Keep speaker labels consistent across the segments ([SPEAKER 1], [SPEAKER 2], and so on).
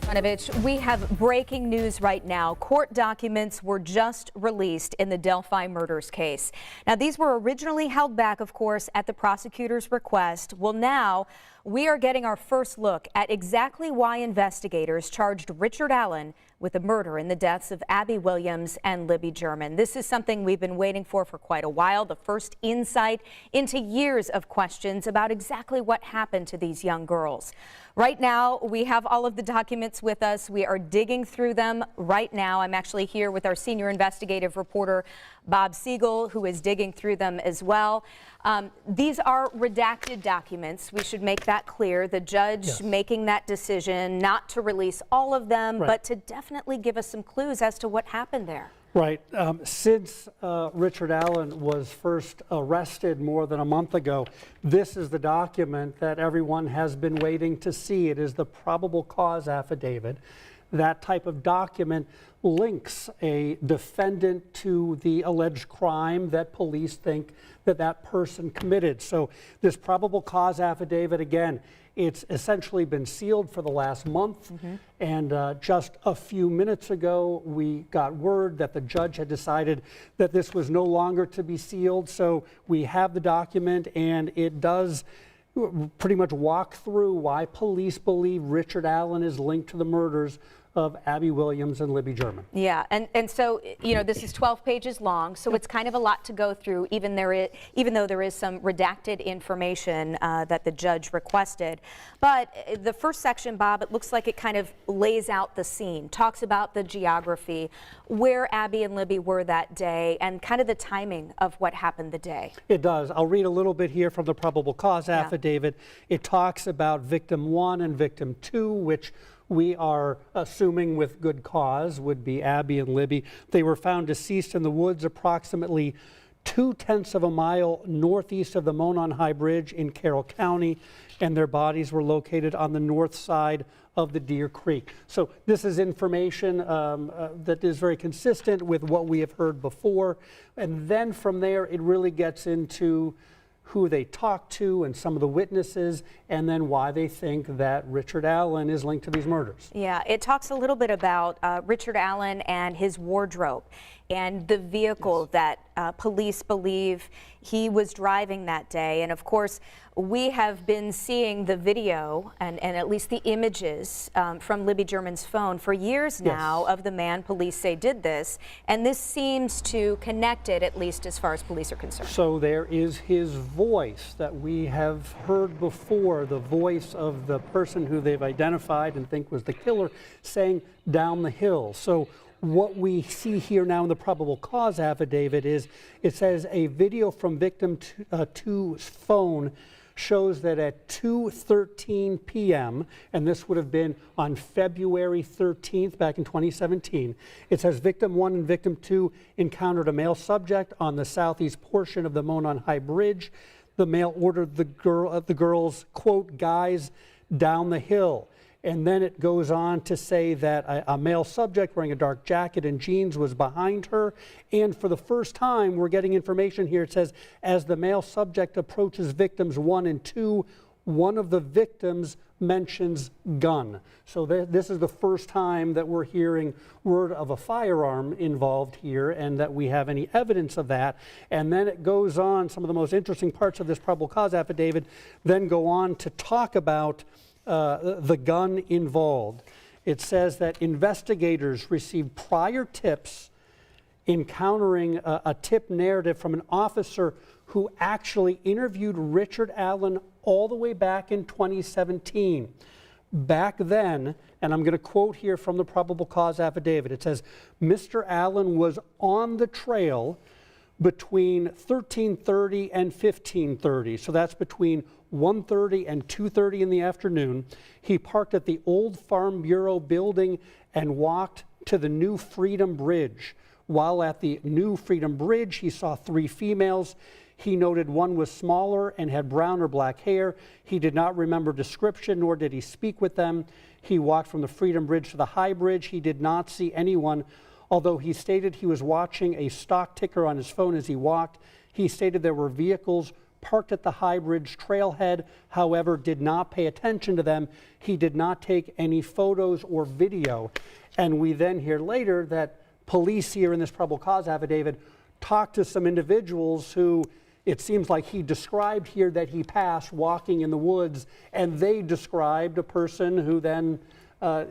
[SPEAKER 1] We have breaking news right now. Court documents were just released in the Delphi murders case. Now, these were originally held back, of course, at the prosecutor's request. Well, now we are getting our first look at exactly why investigators charged Richard Allen with the murder in the deaths of Abby Williams and Libby German. This is something we've been waiting for quite a while, the first insight into years of questions about exactly what happened to these young girls. Right now, we have all of the documents with us. We are digging through them right now. I'm actually here with our senior investigative reporter, Bob Siegel, who is digging through them as well. These are redacted documents. We should make that clear. The judge making that decision not to release all of them, but to definitely give us some clues as to what happened there.
[SPEAKER 2] Right. Since Richard Allen was first arrested more than a month ago, this is the document that everyone has been waiting to see. It is the probable cause affidavit. That type of document links a defendant to the alleged crime that police think that that person committed. So this probable cause affidavit, again, it's essentially been sealed for the last month. And just a few minutes ago, we got word that the judge had decided that this was no longer to be sealed. So we have the document, and it does pretty much walk through why police believe Richard Allen is linked to the murders of Abby Williams and Libby German.
[SPEAKER 1] Yeah, and so, you know, this is 12 pages long, so it's kind of a lot to go through, even though there is some redacted information that the judge requested. But the first section, Bob, it looks like it kind of lays out the scene, talks about the geography, where Abby and Libby were that day, and kind of the timing of what happened the day.
[SPEAKER 2] It does. I'll read a little bit here from the probable cause affidavit. It talks about victim 1 and victim 2, which we are assuming with good cause would be Abby and Libby. They were found deceased in the woods approximately 2/10 of a mile northeast of the Monon High Bridge in Carroll County, and their bodies were located on the north side of the Deer Creek. So this is information that is very consistent with what we have heard before. And then from there, it really gets into who they talked to and some of the witnesses, and then why they think that Richard Allen is linked to these murders.
[SPEAKER 1] Yeah, it talks a little bit about Richard Allen and his wardrobe and the vehicle that police believe he was driving that day. And of course, we have been seeing the video and at least the images from Libby German's phone for years now of the man police say did this. And this seems to connect it, at least as far as police are concerned.
[SPEAKER 2] So there is his voice that we have heard before, the voice of the person who they've identified and think was the killer, saying down the hill. So what we see here now in the probable cause affidavit is it says a video from victim 2's phone shows that at 2:13 p.m., and this would have been on February 13th back in 2017, it says victim 1 and victim 2 encountered a male subject on the southeast portion of the Monon High Bridge. The male ordered the girls, quote, guys down the hill. And then it goes on to say that a male subject wearing a dark jacket and jeans was behind her. And for the first time, we're getting information here. It says, as the male subject approaches victims 1 and 2, one of the victims mentions gun. So this is the first time that we're hearing word of a firearm involved here and that we have any evidence of that. And then it goes on, some of the most interesting parts of this probable cause affidavit then go on to talk about the gun involved. It says that investigators received prior tips encountering a tip narrative from an officer who actually interviewed Richard Allen all the way back in 2017. Back then, and I'm going to quote here from the probable cause affidavit, it says, Mr. Allen was on the trail between 13:30 and 15:30. So that's between 1:30 and 2:30 in the afternoon. He parked at the old Farm Bureau building and walked to the New Freedom Bridge. While at the New Freedom Bridge, he saw 3 females. He noted one was smaller and had brown or black hair. He did not remember description, nor did he speak with them. He walked from the Freedom Bridge to the High Bridge. He did not see anyone, although he stated he was watching a stock ticker on his phone as he walked. He stated there were vehicles parked at the High Bridge trailhead, however, did not pay attention to them. He did not take any photos or video. And we then hear later that police here in this probable cause affidavit talked to some individuals who it seems like he described here that he passed walking in the woods, and they described a person who then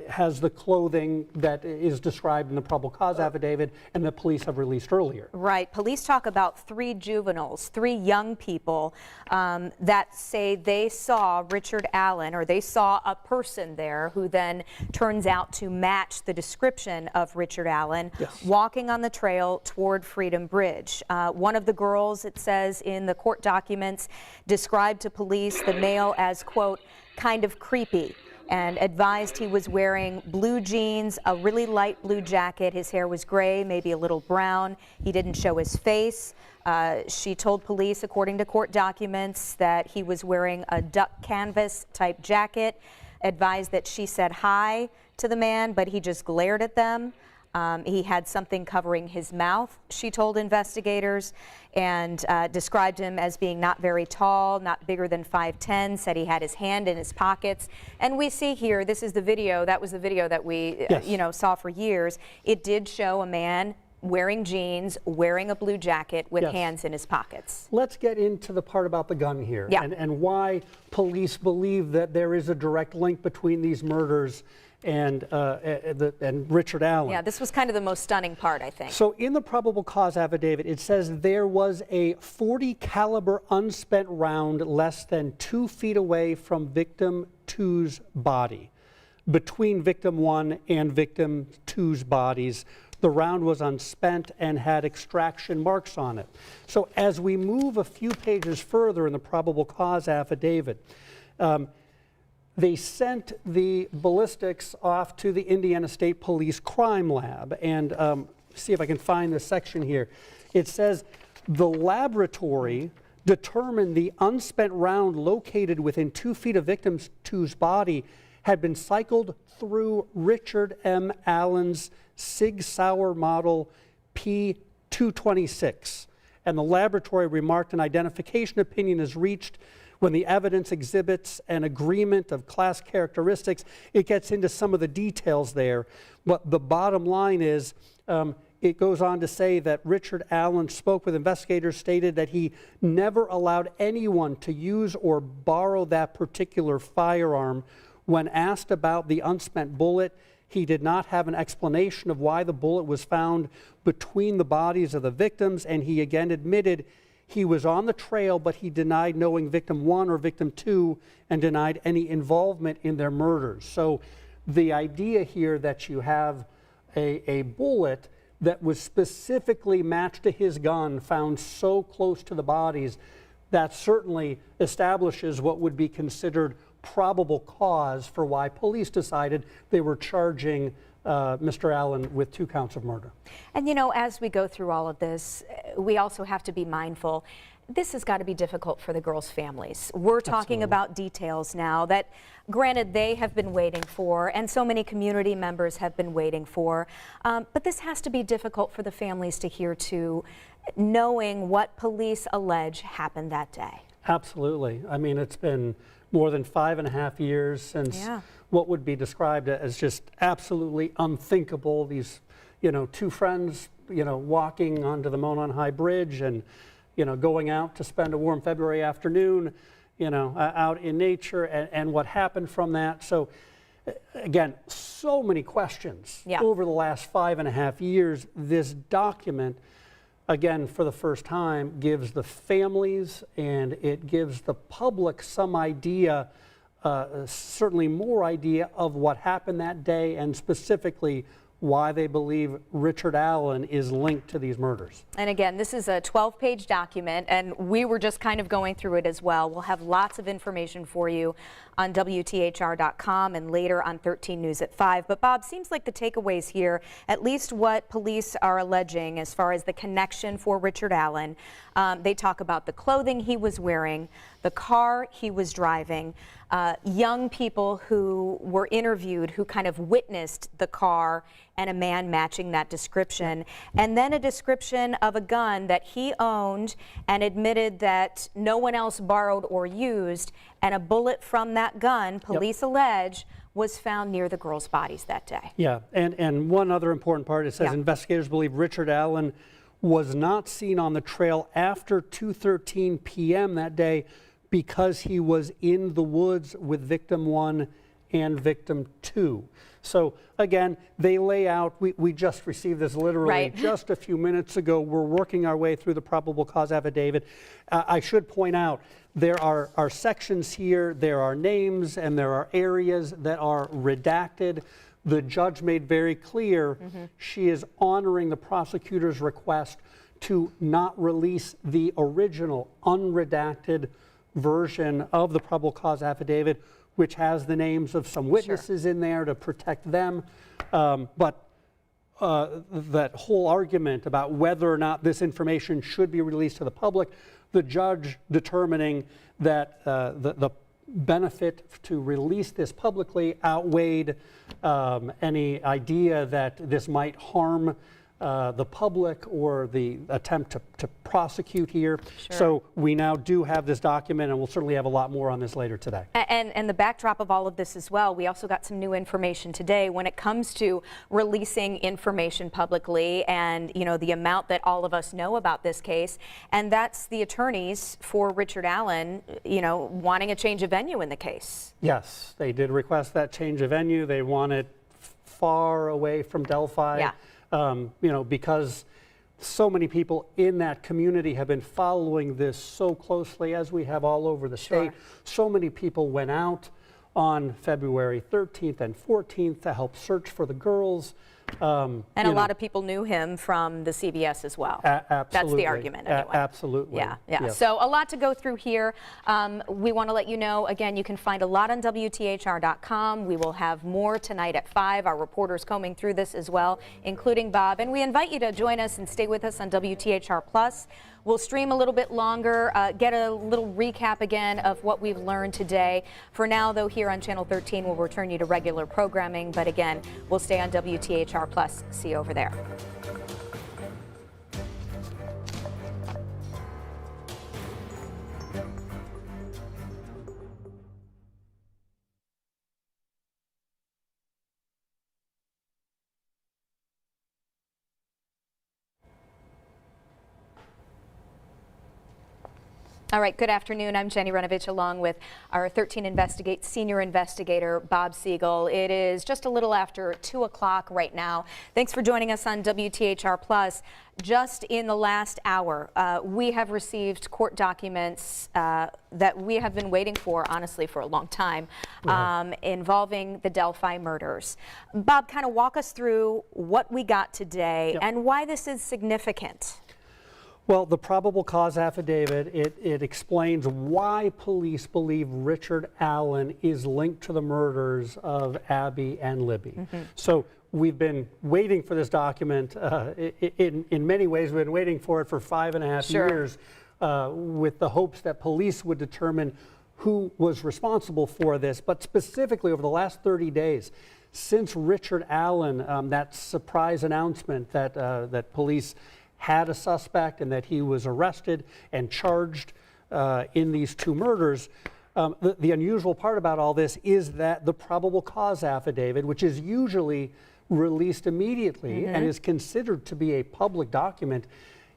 [SPEAKER 2] has the clothing that is described in the probable cause affidavit and the police have released earlier.
[SPEAKER 1] Right. Police talk about 3 juveniles, 3 young people that say they saw Richard Allen, or they saw a person there who then turns out to match the description of Richard Allen,
[SPEAKER 2] yes,
[SPEAKER 1] walking on the trail toward Freedom Bridge. One of the girls, it says in the court documents, described to police the male as, quote, kind of creepy, and advised he was wearing blue jeans, a really light blue jacket. His hair was gray, maybe a little brown. He didn't show his face. She told police, according to court documents, that he was wearing a duck canvas type jacket, advised that she said hi to the man, but he just glared at them. He had something covering his mouth, she told investigators, and described him as being not very tall, not bigger than 5'10", said he had his hand in his pockets. And we see here, this is the video, that was the video that we
[SPEAKER 2] yes,
[SPEAKER 1] saw for years. It did show a man wearing jeans, wearing a blue jacket with
[SPEAKER 2] yes,
[SPEAKER 1] hands in his pockets.
[SPEAKER 2] Let's get into the part about the gun here,
[SPEAKER 1] yeah,
[SPEAKER 2] and why police believe that there is a direct link between these murders and Richard Allen.
[SPEAKER 1] Yeah, this was kind of the most stunning part, I think.
[SPEAKER 2] So in the probable cause affidavit, it says there was a .40 caliber unspent round less than 2 feet away from victim 2's body. Between victim 1 and victim 2's bodies, the round was unspent and had extraction marks on it. So as we move a few pages further in the probable cause affidavit, they sent the ballistics off to the Indiana State Police Crime Lab. And see if I can find this section here. It says the laboratory determined the unspent round located within 2 feet of victim 2's body had been cycled through Richard M. Allen's Sig Sauer model P226. And the laboratory remarked an identification opinion is reached when the evidence exhibits an agreement of class characteristics. It gets into some of the details there. But the bottom line is, it goes on to say that Richard Allen spoke with investigators, stated that he never allowed anyone to use or borrow that particular firearm. When asked about the unspent bullet, he did not have an explanation of why the bullet was found between the bodies of the victims, and he again admitted he was on the trail, but he denied knowing victim 1 or victim 2 and denied any involvement in their murders. So the idea here that you have a bullet that was specifically matched to his gun found so close to the bodies, that certainly establishes what would be considered probable cause for why police decided they were charging Mr. Allen with 2 counts of murder.
[SPEAKER 1] And you know, as we go through all of this, we also have to be mindful. This has got to be difficult for the girls' families. We're talking
[SPEAKER 2] Absolutely.
[SPEAKER 1] about details now that, granted, they have been waiting for, and so many community members have been waiting for. But this has to be difficult for the families to hear too, knowing what police allege happened that day.
[SPEAKER 2] Absolutely. I mean, it's been more than 5.5 years since what would be described as just absolutely unthinkable. These, 2 friends, walking onto the Monon High Bridge and, going out to spend a warm February afternoon, out in nature, and what happened from that. So again, so many questions over the last 5.5 years. This document, again, for the first time, gives the families and it gives the public some idea, certainly more idea of what happened that day, and specifically why they believe Richard Allen is linked to these murders.
[SPEAKER 1] And again, this is a 12-page document, and we were just kind of going through it as well. We'll have lots of information for you on WTHR.com and later on 13 News at 5. But Bob, seems like the takeaways here, at least what police are alleging as far as the connection for Richard Allen, they talk about the clothing he was wearing, the the car he was driving, young people who were interviewed who kind of witnessed the car and a man matching that description, and then a description of a gun that he owned and admitted that no one else borrowed or used, and a bullet from that gun, police allege, was found near the girls' bodies that day.
[SPEAKER 2] Yeah, and one other important part, it says investigators believe Richard Allen was not seen on the trail after 2:13 p.m. that day because he was in the woods with victim 1 and victim 2. So again, they lay out, we just received this literally just a few minutes ago. We're working our way through the probable cause affidavit. I should point out, there are sections here, there are names, and there are areas that are redacted. The judge made very clear she is honoring the prosecutor's request to not release the original unredacted version of the probable cause affidavit, which has the names of some witnesses in there to protect them. But that whole argument about whether or not this information should be released to the public, the judge determining that the benefit to release this publicly outweighed any idea that this might harm the public or the attempt to prosecute here. So we now do have this document, and we'll certainly have a lot more on this later today.
[SPEAKER 1] And the backdrop of all of this as well, we also got some new information today when it comes to releasing information publicly, and the amount that all of us know about this case, and that's the attorneys for Richard Allen wanting a change of venue in the case.
[SPEAKER 2] Yes, they did request that change of venue. They want it far away from Delphi. Because so many people in that community have been following this so closely, as we have all over the state. So many people went out on February 13th and 14th to help search for the girls.
[SPEAKER 1] And a lot of people knew him from the CBS as well.
[SPEAKER 2] Absolutely.
[SPEAKER 1] That's the argument anyway.
[SPEAKER 2] Absolutely.
[SPEAKER 1] Yeah.
[SPEAKER 2] Yes.
[SPEAKER 1] So a lot to go through here. We want to let you know, again, you can find a lot on WTHR.com. We will have more tonight at 5. Our reporters combing through this as well, including Bob. And we invite you to join us and stay with us on WTHR Plus. We'll stream a little bit longer, get a little recap again of what we've learned today. For now, though, here on Channel 13, we'll return you to regular programming. But again, we'll stay on WTHR Plus. See you over there. All right, good afternoon. I'm Jenny Renovich, along with our 13 Investigate senior investigator, Bob Siegel. It is just a little after 2 o'clock right now. Thanks for joining us on WTHR Plus. Just in the last hour, we have received court documents that we have been waiting for, honestly, for a long time, involving the Delphi murders. Bob, kind of walk us through what we got today and why this is significant.
[SPEAKER 2] Well, the probable cause affidavit, it explains why police believe Richard Allen is linked to the murders of Abby and Libby. So we've been waiting for this document. In many ways, we've been waiting for it for 5.5 years with the hopes that police would determine who was responsible for this. But specifically over the last 30 days, since Richard Allen, that surprise announcement that police had a suspect and that he was arrested and charged in these 2 murders. The unusual part about all this is that the probable cause affidavit, which is usually released immediately and is considered to be a public document,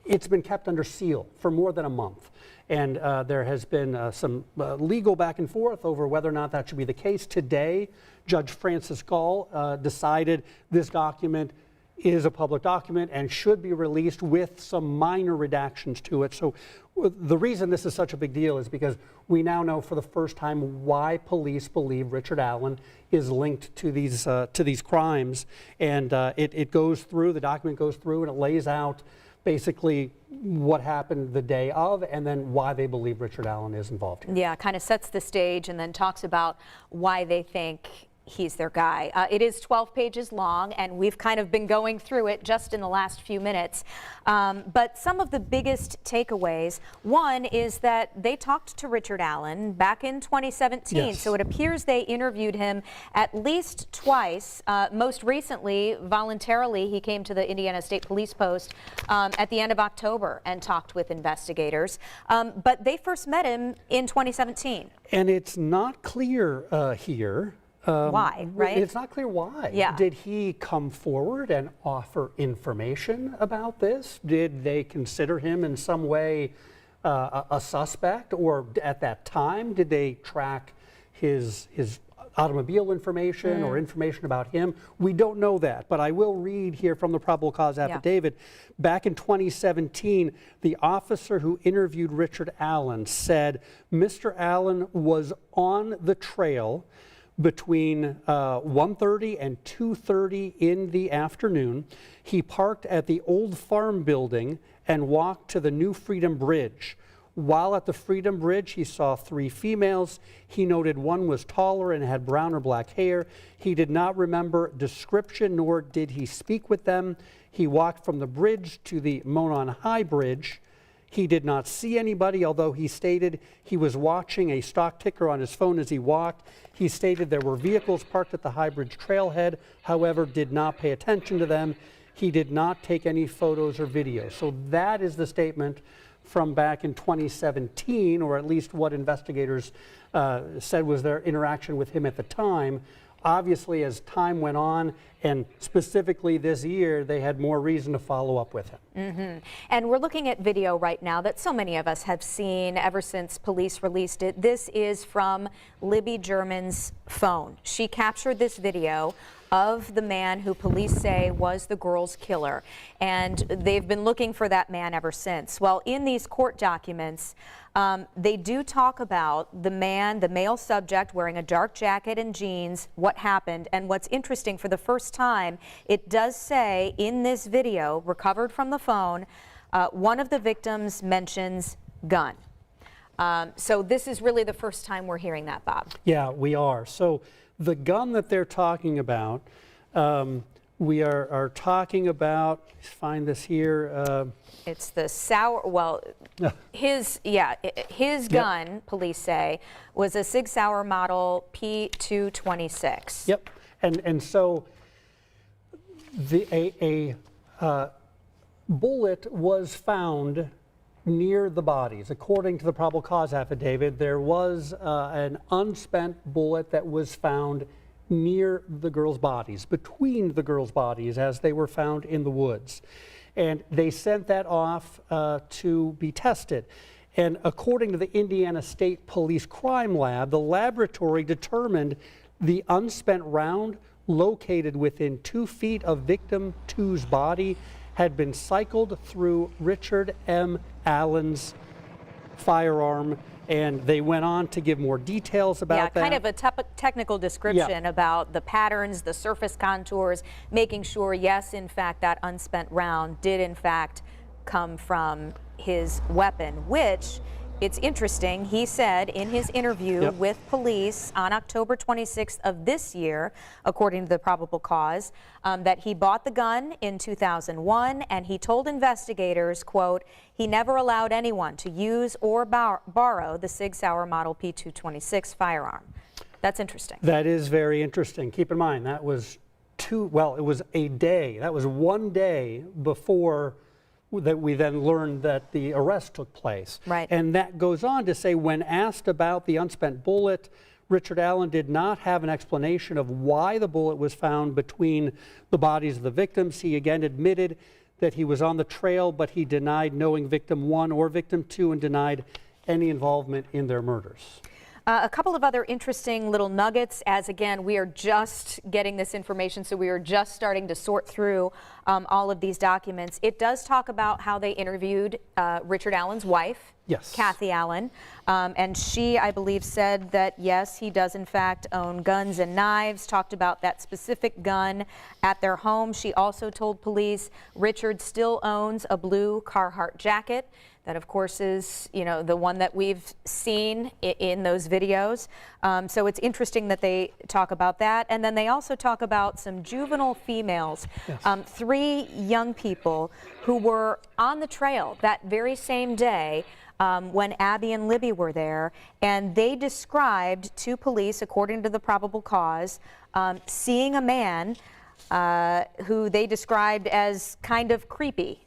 [SPEAKER 2] it's been kept under seal for more than a month. And there has been some legal back and forth over whether or not that should be the case. Today, Judge Francis Gall decided this document is a public document and should be released with some minor redactions to it. So the reason this is such a big deal is because we now know for the first time why police believe Richard Allen is linked to these crimes. And it goes through, the document goes through, and it lays out basically what happened the day of and then why they believe Richard Allen is involved here.
[SPEAKER 1] Yeah, kind of sets the stage and then talks about why they think he's their guy. It is 12 pages long, and we've kind of been going through it just in the last few minutes. But some of the biggest takeaways, one is that they talked to Richard Allen back in 2017.
[SPEAKER 2] Yes.
[SPEAKER 1] So it appears they interviewed him at least twice. Most recently, voluntarily, he came to the Indiana State Police Post at the end of October and talked with investigators. But they first met him in 2017.
[SPEAKER 2] And it's not clear here.
[SPEAKER 1] Why, right?
[SPEAKER 2] It's not clear why.
[SPEAKER 1] Yeah.
[SPEAKER 2] Did he come forward and offer information about this? Did they consider him in some way a suspect? Or at that time, did they track his automobile information or information about him? We don't know that, but I will read here from the probable cause affidavit. Back in 2017, the officer who interviewed Richard Allen said Mr. Allen was on the trail between 1:30 and 2:30 in the afternoon. He parked at the old farm building and walked to the New Freedom Bridge. While at the Freedom Bridge, he saw 3 females. He noted one was taller and had brown or black hair. He did not remember description, nor did he speak with them. He walked from the bridge to the Monon High Bridge. He did not see anybody, although he stated he was watching a stock ticker on his phone as he walked. He stated there were vehicles parked at the High Bridge trailhead, however, did not pay attention to them. He did not take any photos or videos. So that is the statement from back in 2017, or at least what investigators said was their interaction with him at the time. Obviously, as time went on, and specifically this year, they had more reason to follow up with him.
[SPEAKER 1] And we're looking at video right now that so many of us have seen ever since police released it. This is from Libby German's phone. She captured this video of the man who police say was the girl's killer, and they've been looking for that man ever since. Well, in these court documents, they do talk about the man, the male subject, wearing a dark jacket and jeans, what happened. And what's interesting, for the first time, it does say in this video recovered from the phone, one of the victims mentions gun. So this is really the first time we're hearing that, Bob.
[SPEAKER 2] Yeah, we are. So the gun that they're talking about, we are talking about, let's find this here.
[SPEAKER 1] It's the his gun, police say, was a Sig Sauer model P226.
[SPEAKER 2] Yep, and so a bullet was found near the bodies. According to the probable cause affidavit, there was an unspent bullet that was found near the girls' bodies, between the girls' bodies as they were found in the woods. And they sent that off to be tested. And according to the Indiana State Police Crime Lab, the laboratory determined the unspent round located within 2 feet of victim 2's body had been cycled through Richard M. Allen's firearm, and they went on to give more details about that.
[SPEAKER 1] Yeah, kind of a technical description about the patterns, the surface contours, making sure, yes, in fact, that unspent round did, in fact, come from his weapon, which, it's interesting, he said in his interview with police on October 26th of this year, according to the probable cause, that he bought the gun in 2001, and he told investigators, quote, he never allowed anyone to use or borrow the Sig Sauer model P226 firearm. That's interesting.
[SPEAKER 2] That is very interesting. Keep in mind, that was it was a day. That was 1 day before that we then learned that the arrest took place.
[SPEAKER 1] Right.
[SPEAKER 2] And that goes on to say, when asked about the unspent bullet, Richard Allen did not have an explanation of why the bullet was found between the bodies of the victims. He again admitted that he was on the trail, but he denied knowing victim 1 or victim 2 and denied any involvement in their murders.
[SPEAKER 1] A couple of other interesting little nuggets, as again, we are just getting this information, so we are just starting to sort through all of these documents. It does talk about how they interviewed Richard Allen's wife, Kathy Allen, and she, I believe, said that yes, he does in fact own guns and knives, talked about that specific gun at their home. She also told police Richard still owns a blue Carhartt jacket That, of course, is, the one that we've seen in those videos. So it's interesting that they talk about that. And then they also talk about some juvenile females,
[SPEAKER 2] Yes.
[SPEAKER 1] 3 young people who were on the trail that very same day when Abby and Libby were there. And they described to police, according to the probable cause, seeing a man who they described as kind of creepy.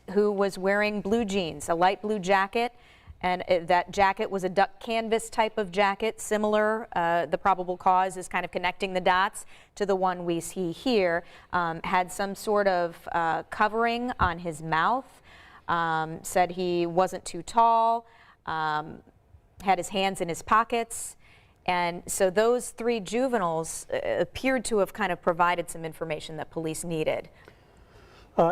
[SPEAKER 1] Who was wearing blue jeans, a light blue jacket, and that jacket was a duck canvas type of jacket, similar. The probable cause is kind of connecting the dots to the one we see here. Had some sort of covering on his mouth, said he wasn't too tall, had his hands in his pockets. And so those 3 juveniles appeared to have kind of provided some information that police needed.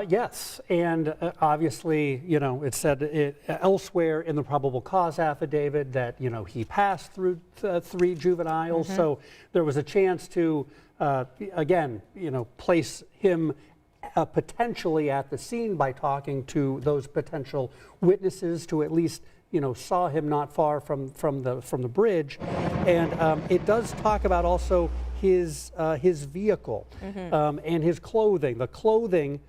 [SPEAKER 2] Yes, and obviously, it said elsewhere in the probable cause affidavit that, he passed through 3 juveniles. Mm-hmm. So there was a chance to, again, place him potentially at the scene by talking to those potential witnesses to at least, saw him not far from the bridge. And it does talk about also his vehicle, mm-hmm. And his clothing. The clothing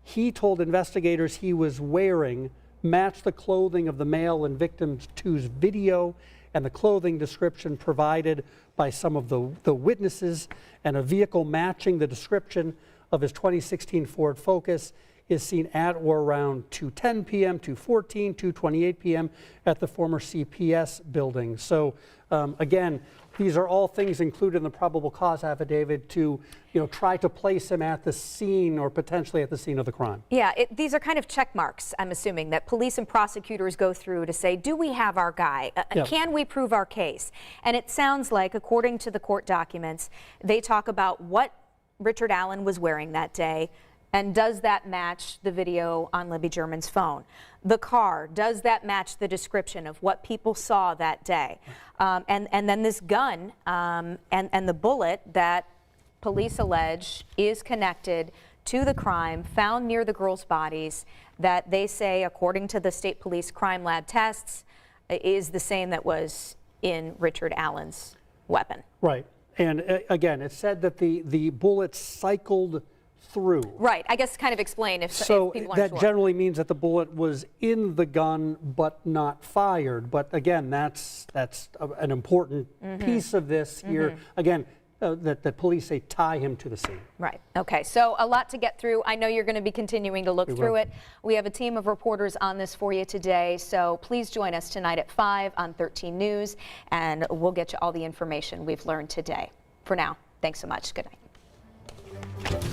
[SPEAKER 2] he told investigators he was wearing matched the clothing of the male in victim 2's video and the clothing description provided by some of the witnesses, and a vehicle matching the description of his 2016 Ford Focus is seen at or around 2:10 p.m., 2:14, 2:28 p.m. at the former CPS building. So again, these are all things included in the probable cause affidavit to, try to place him at the scene or potentially at the scene of the crime.
[SPEAKER 1] Yeah, these are kind of check marks, I'm assuming, that police and prosecutors go through to say, do we have our guy?
[SPEAKER 2] Yeah.
[SPEAKER 1] Can we prove our case? And it sounds like, according to the court documents, they talk about what Richard Allen was wearing that day. And does that match the video on Libby German's phone? The car, does that match the description of what people saw that day? And then this gun and the bullet that police allege is connected to the crime found near the girls' bodies that they say, according to the state police crime lab tests, is the same that was in Richard Allen's weapon.
[SPEAKER 2] Right. And again, it said that the bullet cycled through.
[SPEAKER 1] Right. I guess kind of explain if
[SPEAKER 2] so
[SPEAKER 1] people aren't
[SPEAKER 2] that
[SPEAKER 1] sure.
[SPEAKER 2] Generally means that the bullet was in the gun but not fired. But again, that's an important mm-hmm. piece of this here. Mm-hmm. Again, that police say tie him to the scene.
[SPEAKER 1] Right. Okay. So a lot to get through. I know you're going to be continuing to look through it. We have a team of reporters on this for you today. So please join us tonight at 5 on 13 News, and we'll get you all the information we've learned today. For now, thanks so much. Good night.